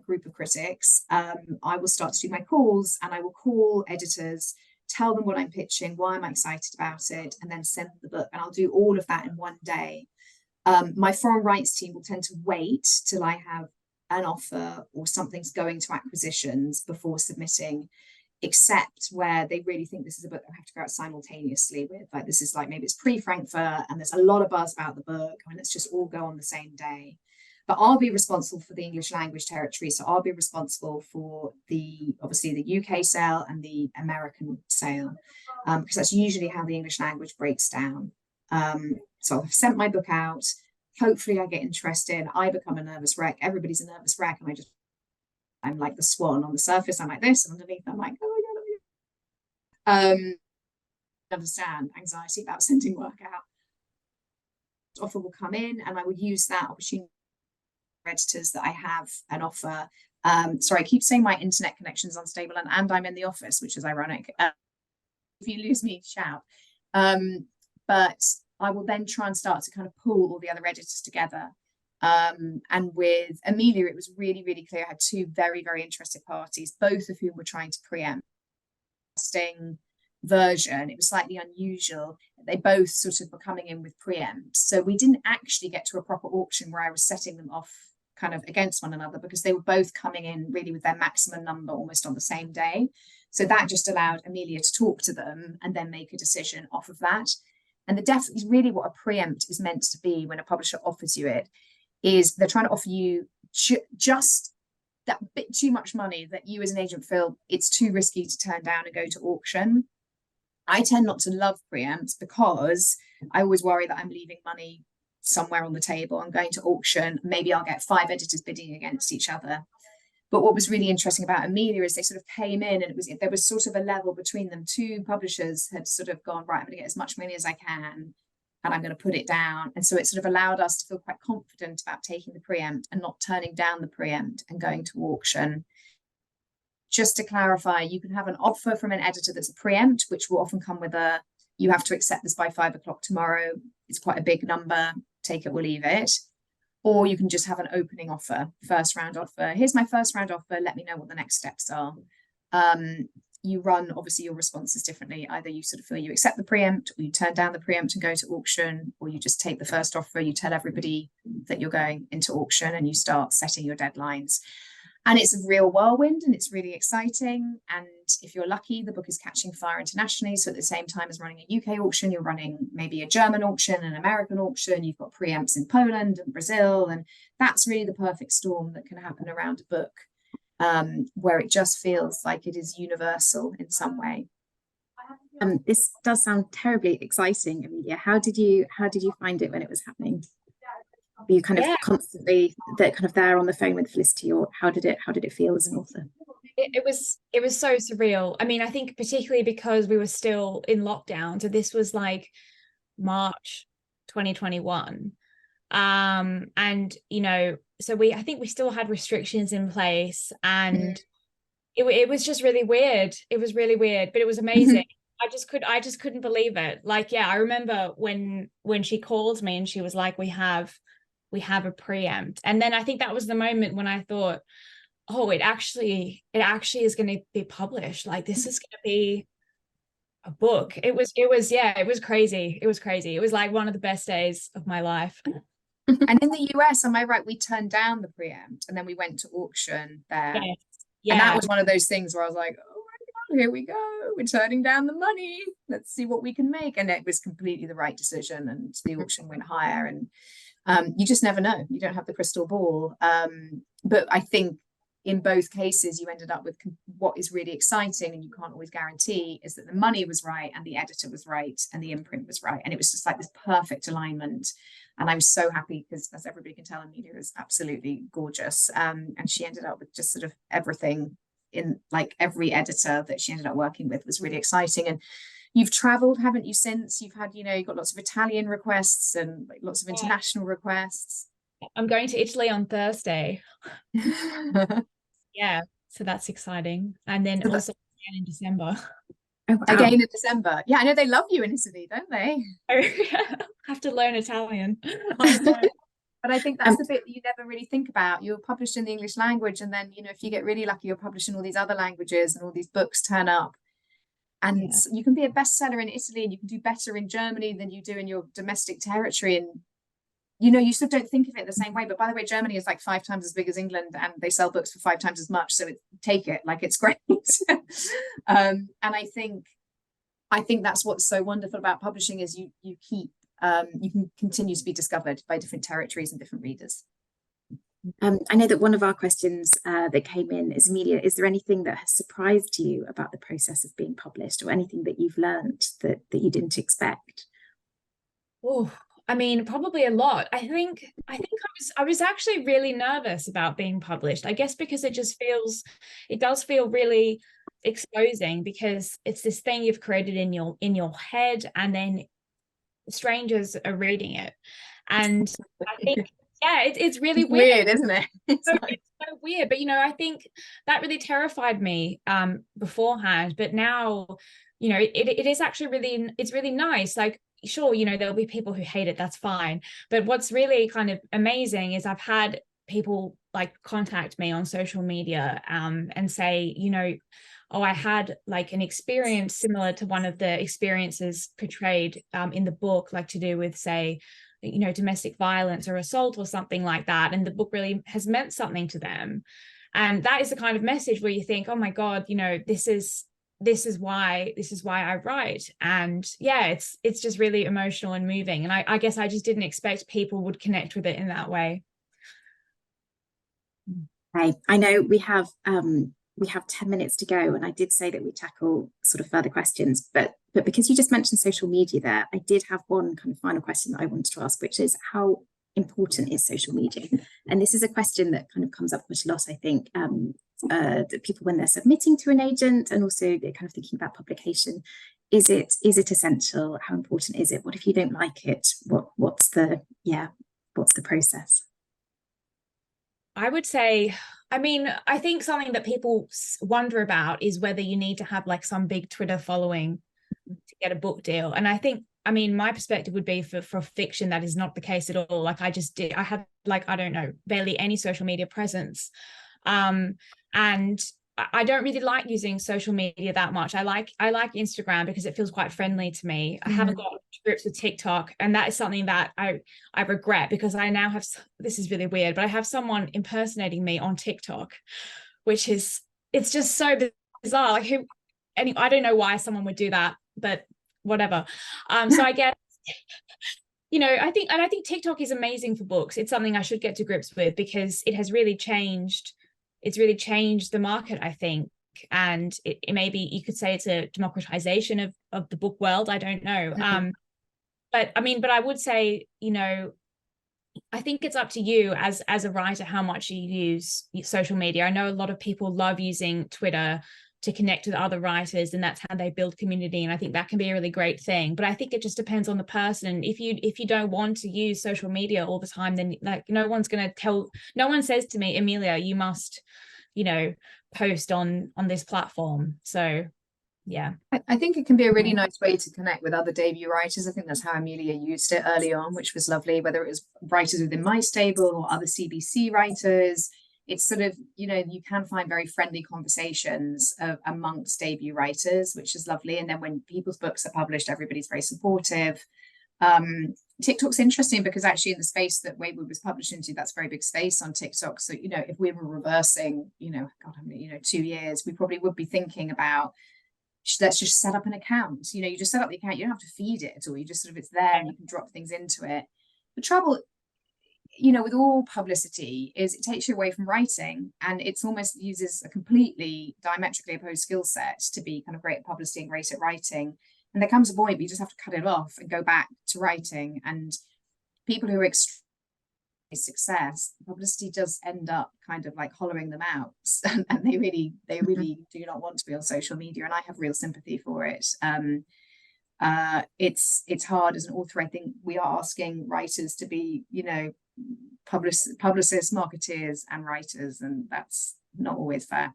group of critics, I will start to do my calls and I will call editors, tell them what I'm pitching, why I'm excited about it, and then send them the book. And I'll do all of that in one day. My foreign rights team will tend to wait till I have an offer or something's going to acquisitions before submitting, except where they really think this is a book that I have to go out simultaneously with. Like this is like maybe it's pre-Frankfurt and there's a lot of buzz about the book. I mean, let's just all go on the same day. But I'll be responsible for the English language territory. So I'll be responsible for obviously the UK sale and the American sale, because that's usually how the English language breaks down. So I've sent my book out. Hopefully I get interested. I become a nervous wreck. Everybody's a nervous wreck. And I'm like the swan on the surface. I'm like this, and underneath I'm like, oh my God. Understand anxiety about sending work out. Offer will come in and I will use that opportunity editors that I have an offer. Sorry, I keep saying my internet connection's unstable and I'm in the office, which is ironic. If you lose me, shout. But I will then try and start to kind of pull all the other editors together. And with Emilia, it was really, really clear. I had 2 very, very interested parties, both of whom were trying to preempt version. It was slightly unusual. They both sort of were coming in with preempt. So we didn't actually get to a proper auction where I was setting them off kind of against one another because they were both coming in really with their maximum number almost on the same day. So that just allowed Emilia to talk to them and then make a decision off of that. And the definitely is really what a preempt is meant to be when a publisher offers you it, is they're trying to offer you just that bit too much money that you as an agent feel it's too risky to turn down and go to auction. I tend not to love preempts because I always worry that I'm leaving money somewhere on the table. I'm going to auction, maybe I'll get 5 editors bidding against each other. But what was really interesting about Emilia is they sort of came in and there was sort of a level between them. 2 publishers had sort of gone, right, I'm going to get as much money as I can and I'm going to put it down. And so it sort of allowed us to feel quite confident about taking the preempt and not turning down the preempt and going to auction. just to clarify, you can have an offer from an editor that's a preempt, which will often come with a, you have to accept this by 5 o'clock tomorrow. It's quite a big number, take it or leave it. Or you can just have an opening offer, first round offer. Here's my first round offer, let me know what the next steps are. You run, obviously, your responses differently. Either you sort of feel you accept the preempt, or you turn down the preempt and go to auction, or you just take the first offer, you tell everybody that you're going into auction and you start setting your deadlines. And it's a real whirlwind and it's really exciting. And if you're lucky, the book is catching fire internationally. So at the same time as running a UK auction, you're running maybe a German auction, an American auction, you've got preempts in Poland and Brazil. And that's really the perfect storm that can happen around a book, where it just feels like it is universal in some way. This does sound terribly exciting, Emilia. How did you find it when it was happening? Were you kind of constantly there on the phone with Felicity, or how did it feel as an author? It was so surreal. I mean, I think particularly because we were still in lockdown. So this was like March 2021. And you know, so I think we still had restrictions in place, and it was just really weird. It was really weird, but it was amazing. I just couldn't believe it. Like, yeah, I remember when she called me and she was like, we have a preempt. And then I think that was the moment when I thought, oh, it actually is going to be published. Like, this is going to be a book. It was crazy. It was crazy. It was like one of the best days of my life. And in the US, am I right, we turned down the preempt and then we went to auction there. Yes. Yeah. And that was one of those things where I was like, oh my God, here we go. We're turning down the money. Let's see what we can make. And it was completely the right decision. And the auction went higher. And you just never know. You don't have the crystal ball. But I think in both cases, you ended up with what is really exciting, and you can't always guarantee, is that the money was right and the editor was right and the imprint was right. And it was just like this perfect alignment. And I was so happy because, as everybody can tell, Emilia is absolutely gorgeous. And she ended up with just sort of everything in, like, every editor that she ended up working with was really exciting. And you've traveled, haven't you, since? You've had, you've got lots of Italian requests and like lots of international requests. I'm going to Italy on Thursday. Yeah, so that's exciting. And then also again in December. Oh, wow. Again in December. Yeah, I know they love you in Italy, don't they? I have to learn Italian. But I think that's the bit that you never really think about. You're published in the English language, and then, if you get really lucky, you're published in all these other languages and all these books turn up. And you can be a bestseller in Italy and you can do better in Germany than you do in your domestic territory. And, you sort of don't think of it the same way. But by the way, Germany is like 5 times as big as England and they sell books for 5 times as much. So take it, like, it's great. And I think that's what's so wonderful about publishing is you can continue to be discovered by different territories and different readers. I know that one of our questions that came in is, Emilia, is there anything that has surprised you about the process of being published, or anything that you've learned that you didn't expect? Oh, I mean, probably a lot. I think I was actually really nervous about being published. I guess because it does feel really exposing, because it's this thing you've created in your head, and then strangers are reading it. And I think it's really weird, isn't it? It's so weird. But I think that really terrified me beforehand. But now, it is actually it's really nice. Like, sure, there'll be people who hate it, that's fine. But what's really kind of amazing is I've had people like contact me on social media and say, oh, I had like an experience similar to one of the experiences portrayed in the book, like to do with, say, domestic violence or assault or something like that. And the book really has meant something to them. And that is the kind of message where you think, oh my God, this is why I write. And yeah, it's just really emotional and moving. And I guess I just didn't expect people would connect with it in that way. Right. I know we have 10 minutes to go, and I did say that we tackle sort of further questions, but because you just mentioned social media there, I did have one kind of final question that I wanted to ask, which is, how important is social media? And this is a question that kind of comes up quite a lot, I think, that people, when they're submitting to an agent, and also they're kind of thinking about publication, is it essential? How important is it? What if you don't like it? What's the process? I would say I mean, I think something that people wonder about is whether you need to have like some big Twitter following to get a book deal. And I think, I mean, my perspective would be for fiction, that is not the case at all. Like I had like, I don't know, barely any social media presence. And I don't really like using social media that much. I like Instagram because it feels quite friendly to me. I haven't got to grips with TikTok, and that is something that I regret, because I now have, this is really weird, but I have someone impersonating me on TikTok, which is, it's just so bizarre. Like I don't know why someone would do that, but whatever. So I guess, you know, I think TikTok is amazing for books. It's something I should get to grips with, because it has really changed. It's really changed the market, I think. And it maybe you could say it's a democratization of the book world. I don't know. But I mean, but I would say, you know, I think it's up to you as a writer how much you use social media. I know a lot of people love using Twitter to connect with other writers, and that's how they build community, and I think that can be a really great thing. But I think it just depends on the person. If you don't want to use social media all the time, then like no one says to me, Emilia, you must, you know, post on this platform. So yeah, I think it can be a really nice way to connect with other debut writers. I think that's how Emilia used it early on, which was lovely, whether it was writers within my stable or other CBC writers. It's sort of, you know, you can find very friendly conversations amongst debut writers, which is lovely. And then when people's books are published, everybody's very supportive. TikTok's interesting because actually in the space that Wayward was published into, that's a very big space on TikTok. So, you know, if we were reversing, you know, God, I mean, you know, 2 years, we probably would be thinking about, let's just set up an account. You know, you just set up the account, you don't have to feed it at all. You just sort of, it's there and you can drop things into it. The trouble, you know, with all publicity is it takes you away from writing, and it's almost uses a completely diametrically opposed skill set to be kind of great at publicity and great at writing. And there comes a point where you just have to cut it off and go back to writing. And people who are extremely success, publicity does end up kind of like hollowing them out, and they really do not want to be on social media, and I have real sympathy for it. It's hard as an author. I think we are asking writers to be, you know, publicists, marketeers, and writers, and that's not always fair.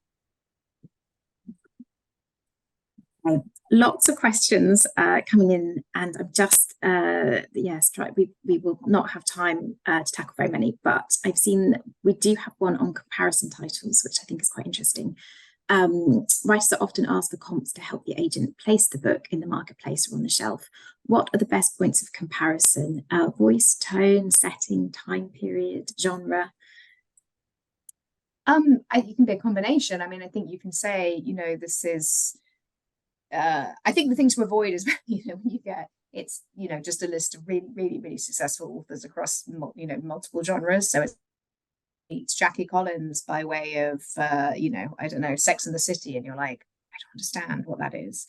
Lots of questions coming in, and I'm just we will not have time to tackle very many, but I've seen we do have one on comparison titles, which I think is quite interesting. Writers are often asked for comps to help the agent place the book in the marketplace or on the shelf. What are the best points of comparison? Voice, tone, setting, time period, genre? It can be a combination. I mean, I think you can say, you know, this is I think the thing to avoid is, you know, when you get, it's, you know, just a list of really successful authors across, you know, multiple genres. So it's Jackie Collins by way of, you know, I don't know, Sex and the City, and you're like, I don't understand what that is.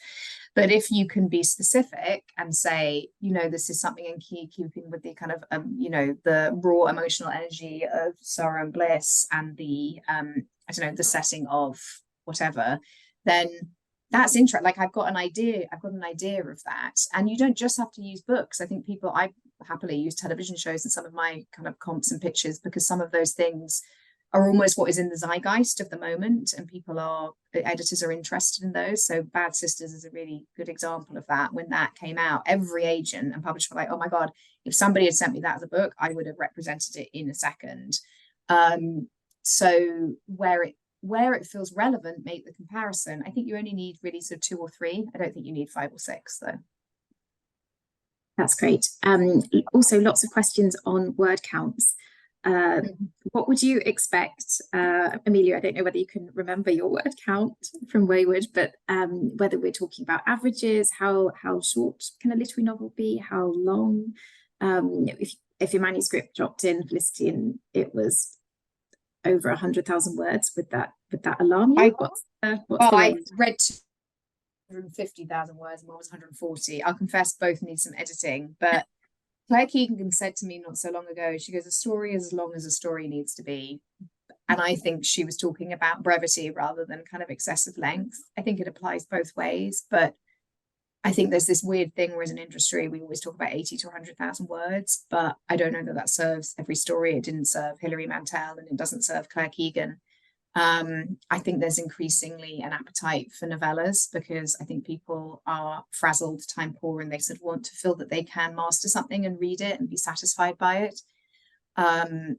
But if you can be specific and say, you know, this is something in keeping with the kind of, you know, the raw emotional energy of sorrow and bliss, and the, I don't know, the setting of whatever, then that's interesting. Like I've got an idea of that. And you don't just have to use books. I think I happily use television shows and some of my kind of comps and pictures, because some of those things are almost what is in the zeitgeist of the moment, and editors are interested in those. So Bad Sisters is a really good example of that. When that came out, every agent and publisher were like, oh my God, if somebody had sent me that as a book, I would have represented it in a second. So where it feels relevant, make the comparison. I think you only need really sort of 2 or 3. I don't think you need 5 or 6 though. That's great. Also lots of questions on word counts. What would you expect, Emilia? I don't know whether you can remember your word count from Wayward, but whether we're talking about averages, how short can a literary novel be, how long? If your manuscript dropped in, Felicity, and it was over 100,000 words, would that alarm you? I read 250,000 words and one was 140. I'll confess both need some editing, but Claire Keegan said to me not so long ago, she goes, a story is as long as a story needs to be. And I think she was talking about brevity rather than kind of excessive length. I think it applies both ways, but I think there's this weird thing where as an industry, we always talk about 80 to 100,000 words, but I don't know that serves every story. It didn't serve Hilary Mantel, and it doesn't serve Claire Keegan. I think there's increasingly an appetite for novellas because I think people are frazzled, time poor, and they sort of want to feel that they can master something and read it and be satisfied by it. I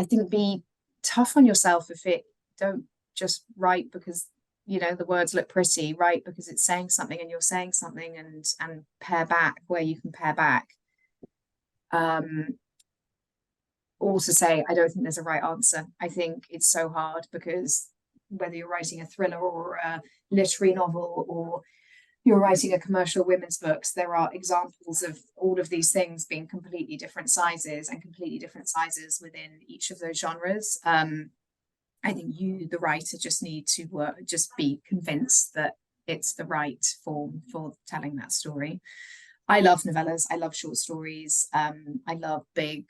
think be tough on yourself if it don't just write because the words look pretty, write because it's saying something and you're saying something, and pare back where you can pare back. Also say, I don't think there's a right answer. I think it's so hard because whether you're writing a thriller or a literary novel or you're writing a commercial women's books, there are examples of all of these things being completely different sizes and completely different sizes within each of those genres. I think you, the writer, just need to just be convinced that it's the right form for telling that story. I love novellas. I love short stories. I love big,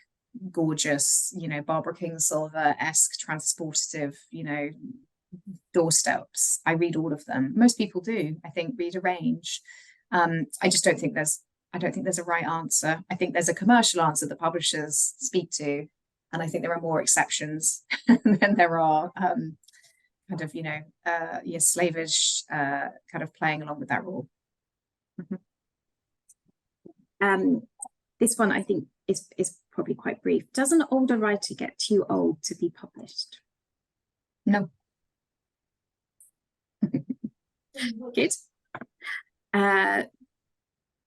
gorgeous, Barbara Kingsolver-esque transportative, doorsteps. I read all of them. Most people do, I think, read a range. I don't think there's a right answer. I think there's a commercial answer that publishers speak to, and I think there are more exceptions than there are slavish kind of playing along with that rule. This one I think is probably quite brief. Does an older writer get too old to be published? No. Good.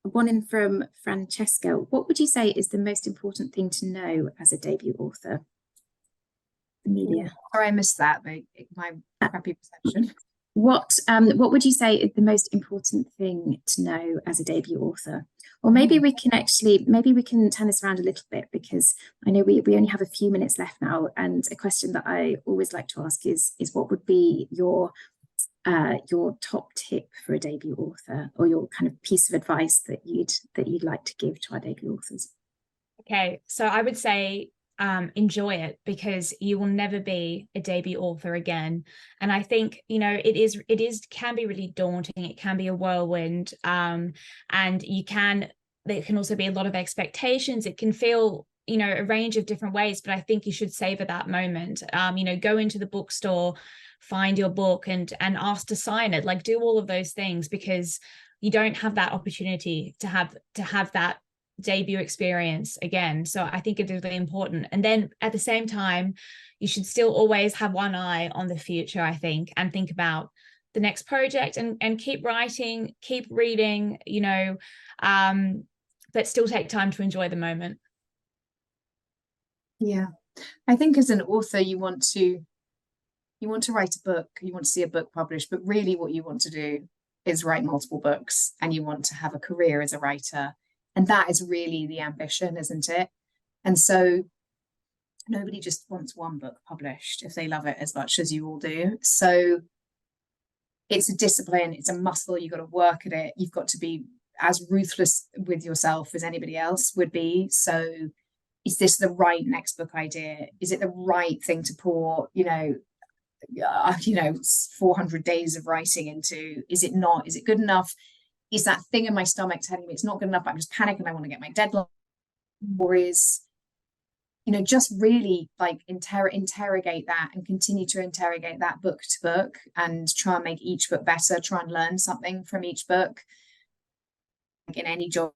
One in from Francesca. What would you say is the most important thing to know as a debut author? Emilia. Sorry, I missed that. My crappy perception. What would you say is the most important thing to know as a debut author? Or maybe we can turn this around a little bit, because I know we only have a few minutes left now, and a question that I always like to ask is what would be your top tip for a debut author, or your kind of piece of advice that you'd like to give to our debut authors? Okay, so I would say enjoy it, because you will never be a debut author again. And I think it can be really daunting. It can be a whirlwind, and there can also be a lot of expectations. It can feel a range of different ways, but I think you should savor that moment. Go into the bookstore, find your book and ask to sign it, like do all of those things, because you don't have that opportunity to have that debut experience again. So I think it is really important. And then at the same time, you should still always have one eye on the future, I think, and think about the next project and keep writing, keep reading, but still take time to enjoy the moment. Yeah, I think as an author, you want to write a book, you want to see a book published, but really what you want to do is write multiple books, and you want to have a career as a writer. And that is really the ambition, isn't it? And so nobody just wants one book published if they love it as much as you all do. So it's a discipline, it's a muscle, you've got to work at it. You've got to be as ruthless with yourself as anybody else would be. So is this the right next book idea? Is it the right thing to pour, 400 days of writing into? Is it not? Is it good enough? Is that thing in my stomach telling me it's not good enough, but I'm just panicking and I want to get my deadline? Or is, just really like interrogate that and continue to interrogate that book to book and try and make each book better, try and learn something from each book. Like in any job,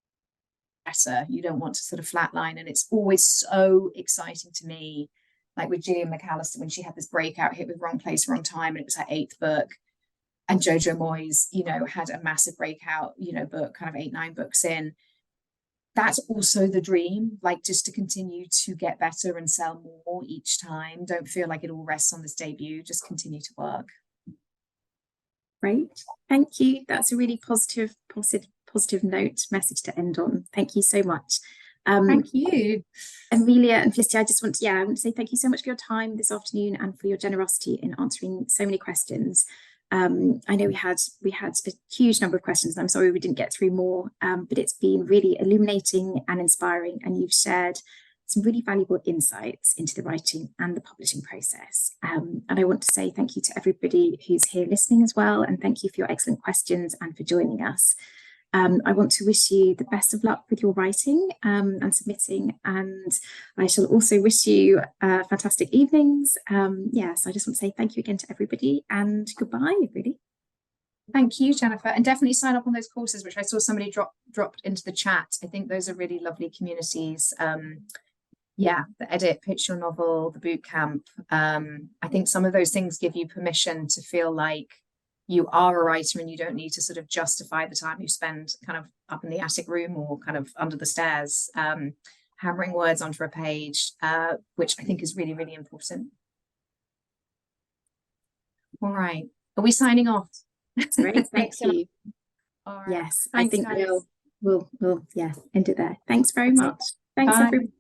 better, you don't want to sort of flatline. And it's always so exciting to me, like with Gillian McAllister, when she had this breakout hit with Wrong Place, Wrong Time, and it was her 8th book. And Jojo Moyes, had a massive breakout, book, kind of 8-9 books in. That's also the dream, like just to continue to get better and sell more each time. Don't feel like it all rests on this debut, just continue to work. Great, thank you. That's a really positive note message to end on. Thank you so much. Thank you, Emilia and Felicity. I want to say thank you so much for your time this afternoon and for your generosity in answering so many questions. I know we had a huge number of questions, and I'm sorry we didn't get through more, but it's been really illuminating and inspiring, and you've shared some really valuable insights into the writing and the publishing process. And I want to say thank you to everybody who's here listening as well, and thank you for your excellent questions and for joining us. I want to wish you the best of luck with your writing and submitting, and I shall also wish you fantastic evenings. Yes, I just want to say thank you again to everybody, and goodbye, really. Thank you, Jennifer, and definitely sign up on those courses, which I saw somebody dropped into the chat. I think those are really lovely communities. Yeah, the edit, pitch your novel, the boot camp. I think some of those things give you permission to feel like you are a writer and you don't need to sort of justify the time you spend kind of up in the attic room or kind of under the stairs, hammering words onto a page, which I think is really, really important. All right, are we signing off? That's great, thank you. All right. Yes, Thanks, I think guys. we'll end it there. Thanks very much. Thanks, Bye. everyone.